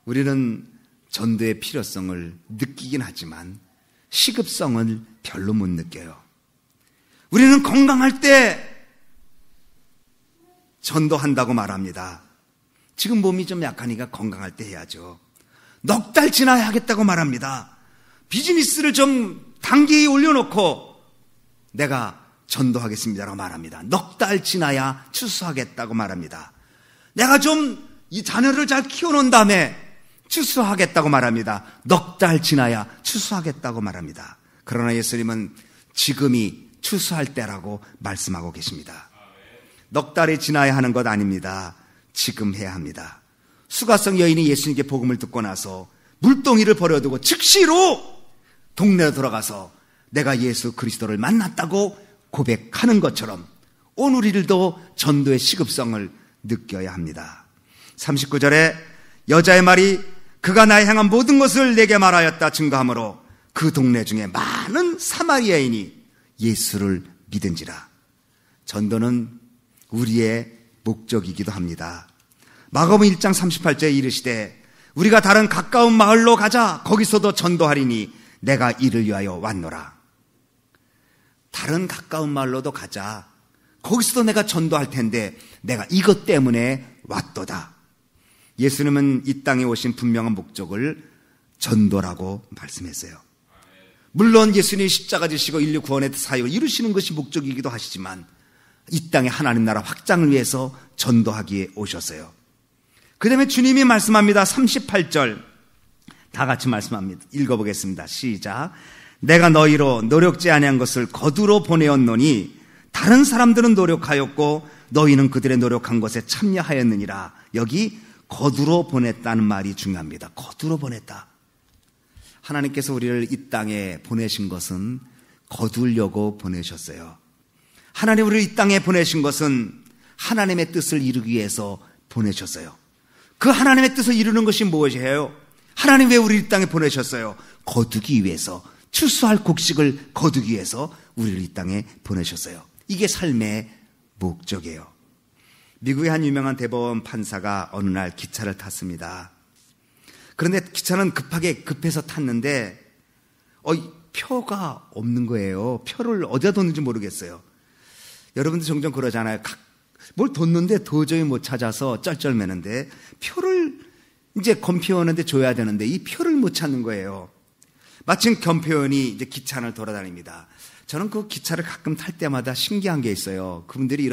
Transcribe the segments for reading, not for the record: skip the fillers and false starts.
우리는 전도의 필요성을 느끼긴 하지만 시급성을 별로 못 느껴요. 우리는 건강할 때 전도한다고 말합니다. 지금 몸이 좀 약하니까 건강할 때 해야죠. 넉 달 지나야 하겠다고 말합니다. 비즈니스를 좀 단계에 올려놓고 내가 전도하겠습니다라고 말합니다. 넉 달 지나야 추수하겠다고 말합니다. 내가 좀 이 자녀를 잘 키워놓은 다음에 추수하겠다고 말합니다. 넉 달 지나야 추수하겠다고 말합니다. 그러나 예수님은 지금이 추수할 때라고 말씀하고 계십니다. 넉 달이 지나야 하는 것 아닙니다. 지금 해야 합니다. 수가성 여인이 예수님께 복음을 듣고 나서 물동이를 버려두고 즉시로 동네에 돌아가서 내가 예수 그리스도를 만났다고 고백하는 것처럼 오늘 우리들도 전도의 시급성을 느껴야 합니다. 39절에 여자의 말이 그가 나에 향한 모든 것을 내게 말하였다 증거하므로 그 동네 중에 많은 사마리아인이 예수를 믿은지라. 전도는 우리의 목적이기도 합니다. 마가복음 1장 38절에 이르시되 우리가 다른 가까운 마을로 가자 거기서도 전도하리니 내가 이를 위하여 왔노라. 다른 가까운 마을로도 가자. 거기서도 내가 전도할 텐데 내가 이것 때문에 왔도다. 예수님은 이 땅에 오신 분명한 목적을 전도라고 말씀했어요. 물론 예수님이 십자가 지시고 인류 구원의 사역을 이루시는 것이 목적이기도 하시지만 이 땅에 하나님 나라 확장을 위해서 전도하기에 오셨어요. 그 다음에 주님이 말씀합니다. 38절 다 같이 말씀합니다. 읽어보겠습니다. 시작. 내가 너희로 노력지 아니한 것을 거두러 보내었노니 다른 사람들은 노력하였고 너희는 그들의 노력한 것에 참여하였느니라. 여기 거두러 보냈다는 말이 중요합니다. 거두러 보냈다. 하나님께서 우리를 이 땅에 보내신 것은 거두려고 보내셨어요. 하나님 우리를 이 땅에 보내신 것은 하나님의 뜻을 이루기 위해서 보내셨어요. 그 하나님의 뜻을 이루는 것이 무엇이에요? 하나님 왜 우리 이 땅에 보내셨어요? 거두기 위해서, 추수할 곡식을 거두기 위해서 우리를 이 땅에 보내셨어요. 이게 삶의 목적이에요. 미국의 한 유명한 대법원 판사가 어느 날 기차를 탔습니다. 그런데 기차는 급해서 탔는데 표가 없는 거예요. 표를 어디다 뒀는지 모르겠어요. 여러분들 종종 그러잖아요. 뭘 뒀는데 도저히 못 찾아서 쩔쩔매는데 표를 이제 검표원한테 줘야 되는데 이 표를 못 찾는 거예요. 마침 검표원이 이제 기차 안을 돌아다닙니다. 저는 그 기차를 가끔 탈 때마다 신기한 게 있어요. 그분들이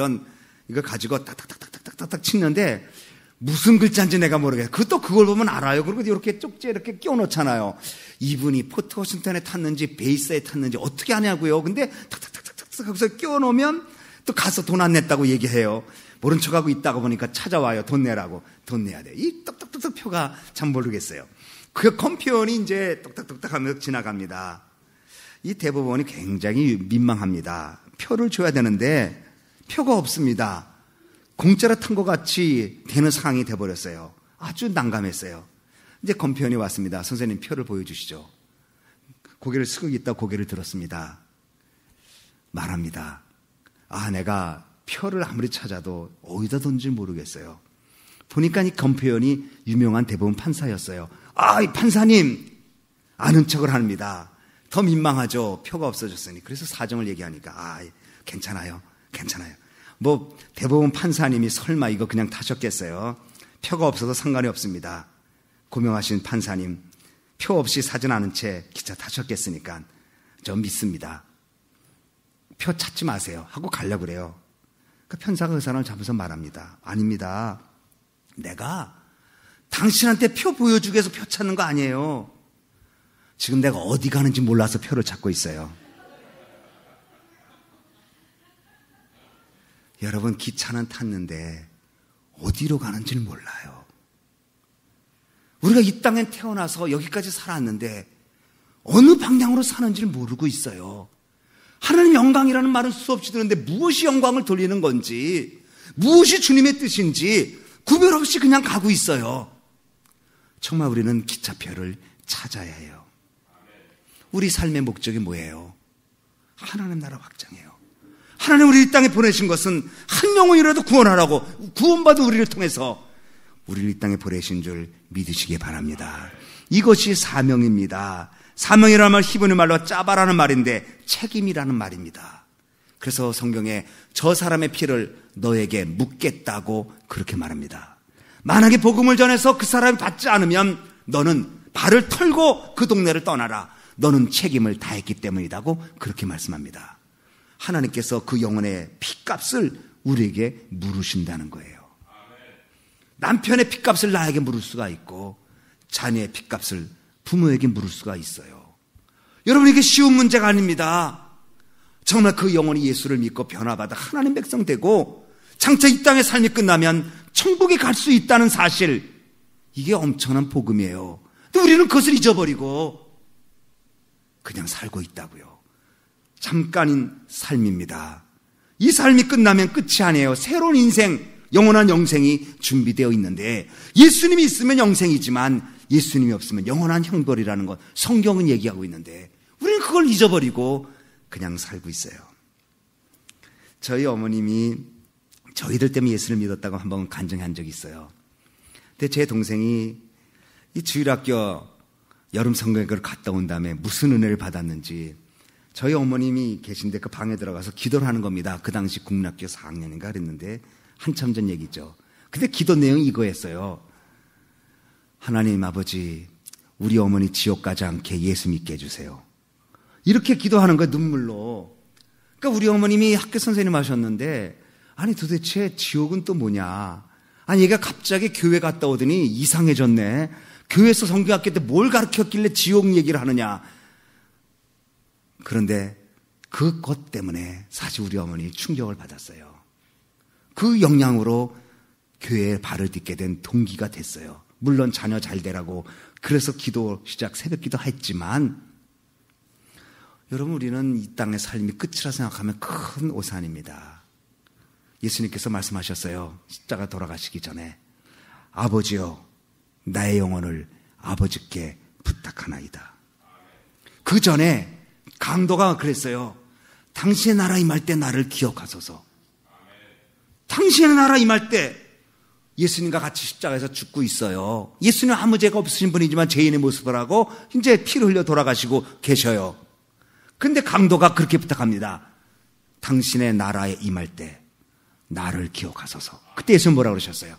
이거 가지고 딱딱딱딱딱딱 치는데 무슨 글자인지 내가 모르겠어요. 그걸 보면 알아요. 그리고 이렇게 쪽지에 이렇게 끼워놓잖아요. 이분이 포트 워싱턴에 탔는지 베이스에 탔는지 어떻게 하냐고요. 근데 탁탁탁탁탁 하고서 끼워놓으면 또 가서 돈 안 냈다고 얘기해요. 모른 척하고 있다가 보니까 찾아와요. 돈 내라고. 돈 내야 돼. 이 똑똑똑똑 표가 참 모르겠어요. 그 컴퓨터원이 이제 똑딱똑딱 하면서 지나갑니다. 이 대법원이 굉장히 민망합니다. 표를 줘야 되는데 표가 없습니다. 공짜로 탄 것 같이 되는 상황이 돼버렸어요. 아주 난감했어요. 이제 검표원이 왔습니다. 선생님 표를 보여주시죠. 고개를 숙이고 있다 고개를 들었습니다. 말합니다. 내가 표를 아무리 찾아도 어디다 뒀는지 모르겠어요. 보니까 이 검표원이 유명한 대법원 판사였어요. 이 판사님 아는 척을 합니다. 더 민망하죠. 표가 없어졌으니. 그래서 사정을 얘기하니까 괜찮아요. 뭐 대법원 판사님이 설마 이거 그냥 타셨겠어요. 표가 없어도 상관이 없습니다. 고명하신 판사님 표 없이 사진 않은 채 기차 타셨겠으니까 저 믿습니다. 표 찾지 마세요 하고 가려고 그래요. 그러니까 판사가 그 사람을 잡아서 말합니다. 아닙니다. 내가 당신한테 표 보여주기 위해서 표 찾는 거 아니에요. 지금 내가 어디 가는지 몰라서 표를 찾고 있어요. 여러분 기차는 탔는데 어디로 가는지를 몰라요. 우리가 이 땅에 태어나서 여기까지 살았는데 어느 방향으로 사는지를 모르고 있어요. 하나님 영광이라는 말은 수없이 들었는데 무엇이 영광을 돌리는 건지 무엇이 주님의 뜻인지 구별 없이 그냥 가고 있어요. 정말 우리는 기차표를 찾아야 해요. 우리 삶의 목적이 뭐예요? 하나님 나라 확장이에요. 하나님 우리 이 땅에 보내신 것은 한 영혼이라도 구원하라고 구원받은 우리를 통해서 우리를 이 땅에 보내신 줄 믿으시기 바랍니다. 이것이 사명입니다. 사명이라는 말 히브리 말로 짜바라는 말인데 책임이라는 말입니다. 그래서 성경에 저 사람의 피를 너에게 묻겠다고 그렇게 말합니다. 만약에 복음을 전해서 그 사람이 받지 않으면 너는 발을 털고 그 동네를 떠나라. 너는 책임을 다했기 때문이라고 그렇게 말씀합니다. 하나님께서 그 영혼의 핏값을 우리에게 물으신다는 거예요. 남편의 핏값을 나에게 물을 수가 있고 자녀의 핏값을 부모에게 물을 수가 있어요. 여러분, 이게 쉬운 문제가 아닙니다. 정말 그 영혼이 예수를 믿고 변화받아 하나님 백성 되고 장차 이 땅의 삶이 끝나면 천국에 갈 수 있다는 사실, 이게 엄청난 복음이에요. 근데 우리는 그것을 잊어버리고 그냥 살고 있다고요. 잠깐인 삶입니다. 이 삶이 끝나면 끝이 아니에요. 새로운 인생, 영원한 영생이 준비되어 있는데, 예수님이 있으면 영생이지만 예수님이 없으면 영원한 형벌이라는 것 성경은 얘기하고 있는데 우리는 그걸 잊어버리고 그냥 살고 있어요. 저희 어머님이 저희들 때문에 예수를 믿었다고 한번 간증한 적이 있어요. 근데 제 동생이 이 주일학교 여름 성경학교를 갔다 온 다음에 무슨 은혜를 받았는지 저희 어머님이 계신데 그 방에 들어가서 기도를 하는 겁니다. 그 당시 국민학교 4학년인가 그랬는데 한참 전 얘기죠. 근데 기도 내용이 이거였어요. 하나님 아버지, 우리 어머니 지옥 가지 않게 예수 믿게 해주세요. 이렇게 기도하는 거예요, 눈물로. 그러니까 우리 어머님이 학교 선생님 하셨는데, 아니 도대체 지옥은 또 뭐냐. 아니 얘가 갑자기 교회 갔다 오더니 이상해졌네. 교회에서 성경학교 때 뭘 가르쳤길래 지옥 얘기를 하느냐. 그런데 그것 때문에 사실 우리 어머니 충격을 받았어요. 그 영향으로 교회에 발을 딛게 된 동기가 됐어요. 물론 자녀 잘 되라고 그래서 기도 시작 새벽 기도 했지만, 여러분, 우리는 이 땅의 삶이 끝이라 생각하면 큰 오산입니다. 예수님께서 말씀하셨어요. 십자가 돌아가시기 전에, 아버지여 나의 영혼을 아버지께 부탁하나이다. 그 전에 강도가 그랬어요. 당신의 나라 임할 때 나를 기억하소서. 당신의 나라 임할 때, 예수님과 같이 십자가에서 죽고 있어요. 예수님은 아무 죄가 없으신 분이지만 죄인의 모습을 하고 이제 피를 흘려 돌아가시고 계셔요. 그런데 강도가 그렇게 부탁합니다. 당신의 나라에 임할 때 나를 기억하소서. 그때 예수님은 뭐라고 그러셨어요?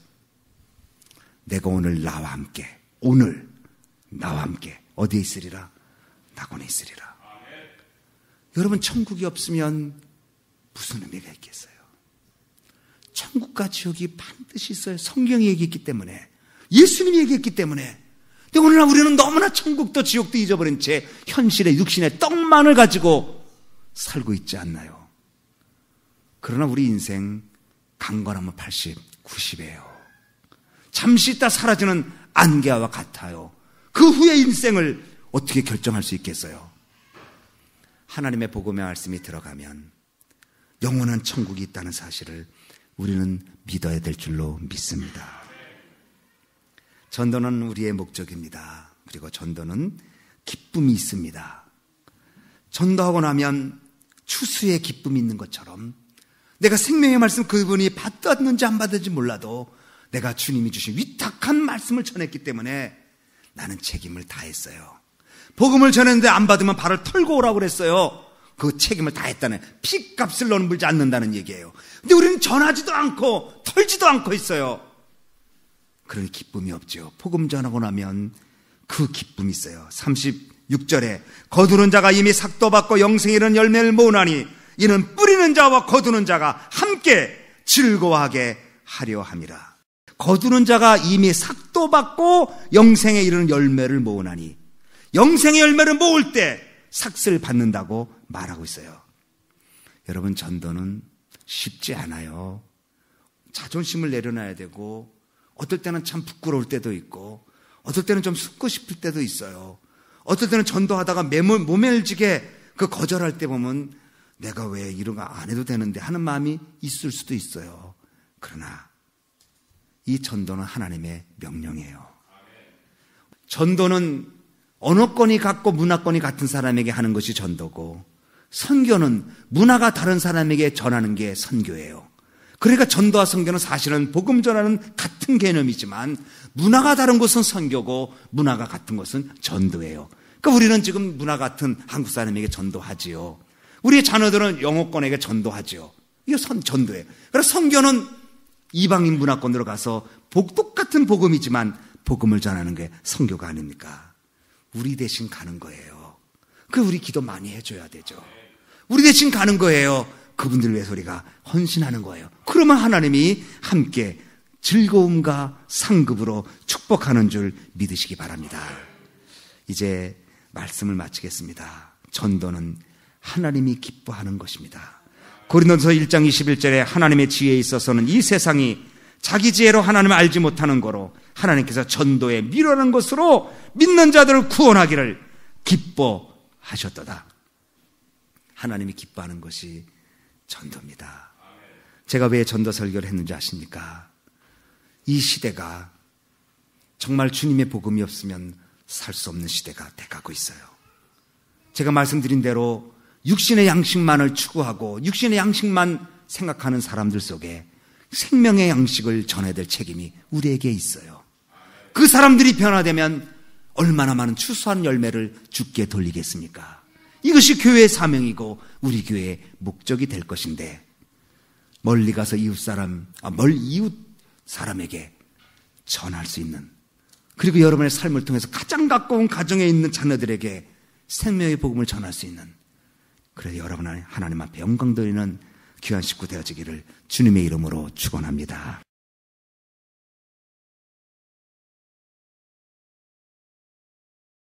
내가 오늘 나와 함께, 오늘 나와 함께 어디에 있으리라? 낙원에 있으리라. 여러분, 천국이 없으면 무슨 의미가 있겠어요? 천국과 지옥이 반드시 있어요. 성경이 얘기했기 때문에, 예수님이 얘기했기 때문에. 근데 오늘날 우리는 너무나 천국도 지옥도 잊어버린 채 현실의 육신의 떡만을 가지고 살고 있지 않나요? 그러나 우리 인생 강건하면 80, 90이에요. 잠시 있다 사라지는 안개와 같아요. 그 후의 인생을 어떻게 결정할 수 있겠어요? 하나님의 복음의 말씀이 들어가면 영원한 천국이 있다는 사실을 우리는 믿어야 될 줄로 믿습니다. 전도는 우리의 목적입니다. 그리고 전도는 기쁨이 있습니다. 전도하고 나면 추수의 기쁨이 있는 것처럼, 내가 생명의 말씀 그분이 받았는지 안 받았는지 몰라도 내가 주님이 주신 위탁한 말씀을 전했기 때문에 나는 책임을 다했어요. 복음을 전했는데 안 받으면 발을 털고 오라고 그랬어요. 그 책임을 다했다는, 피값을 너는 물지 않는다는 얘기예요. 근데 우리는 전하지도 않고 털지도 않고 있어요. 그러니 기쁨이 없죠. 복음 전하고 나면 그 기쁨이 있어요. 36절에 거두는 자가 이미 삭도 받고 영생에 이르는 열매를 모으나니 이는 뿌리는 자와 거두는 자가 함께 즐거워하게 하려 함이라. 거두는 자가 이미 삭도 받고 영생에 이르는 열매를 모으나니, 영생의 열매를 모을 때 삭슬 받는다고 말하고 있어요. 여러분, 전도는 쉽지 않아요. 자존심을 내려놔야 되고, 어떨 때는 참 부끄러울 때도 있고, 어떨 때는 좀 숨고 싶을 때도 있어요. 어떨 때는 전도하다가 모멸지게 그 거절할 때 보면 내가 왜 이런 거 안 해도 되는데 하는 마음이 있을 수도 있어요. 그러나 이 전도는 하나님의 명령이에요. 전도는 언어권이 같고 문화권이 같은 사람에게 하는 것이 전도고, 선교는 문화가 다른 사람에게 전하는 게 선교예요. 그러니까 전도와 선교는 사실은 복음 전하는 같은 개념이지만 문화가 다른 것은 선교고 문화가 같은 것은 전도예요. 그러니까 우리는 지금 문화 같은 한국 사람에게 전도하지요. 우리의 자녀들은 영어권에게 전도하지요. 이게 전도예요. 그래서 선교는 이방인 문화권으로 가서 똑같은 복음이지만 복음을 전하는 게 선교가 아닙니까? 우리 대신 가는 거예요. 우리 기도 많이 해줘야 되죠. 우리 대신 가는 거예요. 그분들 위해서 우리가 헌신하는 거예요. 그러면 하나님이 함께 즐거움과 상급으로 축복하는 줄 믿으시기 바랍니다. 이제 말씀을 마치겠습니다. 전도는 하나님이 기뻐하는 것입니다. 고린도서 1장 21절에 하나님의 지혜에 있어서는 이 세상이 자기 지혜로 하나님을 알지 못하는 거로 하나님께서 전도에 미련한 것으로 믿는 자들을 구원하기를 기뻐하셨도다. 하나님이 기뻐하는 것이 전도입니다. 제가 왜 전도 설교를 했는지 아십니까? 이 시대가 정말 주님의 복음이 없으면 살 수 없는 시대가 돼가고 있어요. 제가 말씀드린 대로 육신의 양식만을 추구하고 육신의 양식만 생각하는 사람들 속에 생명의 양식을 전해야 될 책임이 우리에게 있어요. 그 사람들이 변화되면 얼마나 많은 추수한 열매를 주께 돌리겠습니까? 이것이 교회의 사명이고 우리 교회의 목적이 될 것인데 멀리 가서 이웃 사람에게 전할 수 있는, 그리고 여러분의 삶을 통해서 가장 가까운 가정에 있는 자녀들에게 생명의 복음을 전할 수 있는, 그래서 여러분 하나님 앞에 영광 돌리는 귀한 식구 되어지기를 주님의 이름으로 축원합니다.